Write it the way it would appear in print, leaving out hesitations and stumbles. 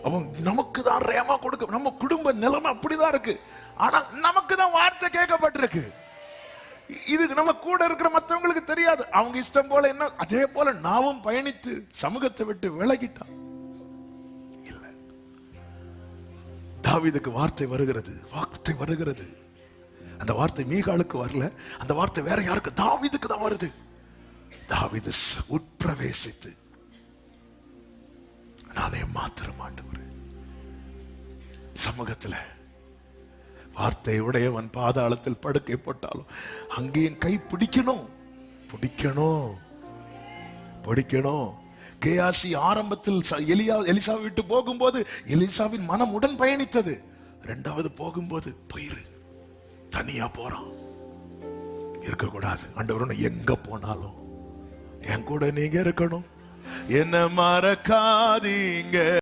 அவன் நமக்கு தான் ரேமா கொடுக்க, நம்ம குடும்ப நிலைமை அப்படிதான் இருக்கு. ஆனா நமக்கு தான் வார்த்தை கேட்கப்பட்டிருக்கு. இது நம்ம கூட இருக்கிற மற்றவங்களுக்கு தெரியாது. அவங்க இஷ்டம் போல என்ன, அதே போல நாமும் பயணித்து சமூகத்தை விட்டு விலகிட்டான். இல்ல, தாவீதுக்கு வார்த்தை வருகிறது, வார்த்தை வருகிறது. அந்த வார்த்தை மீகாலுக்கு வரல, அந்த வார்த்தை வேற யாருக்கு? தாவீதுக்கு தான் வருது. தாவீது உட்பிரவேசித்து, நானே மாத்திரம் ஆண்டவரே சமூகத்துல வார்த்தை உடையவன் பாதாளத்தில் படுக்கை போட்டாலும் அங்கேயும் கை பிடிக்கணும், பிடிக்கணும், பிடிக்கணும். கேயாசி ஆரம்பத்தில் எலிசா விட்டு போகும்போது எலிசாவின் மனம் உடன் பயணித்தது. இரண்டாவது போகும்போது போயிரு, தனியா போறான். இருக்கக்கூடாது. ஆண்டவரே எங்க போனாலும் என் கூட நீங்க இருக்கணும், என்ன மறக்காதீங்க.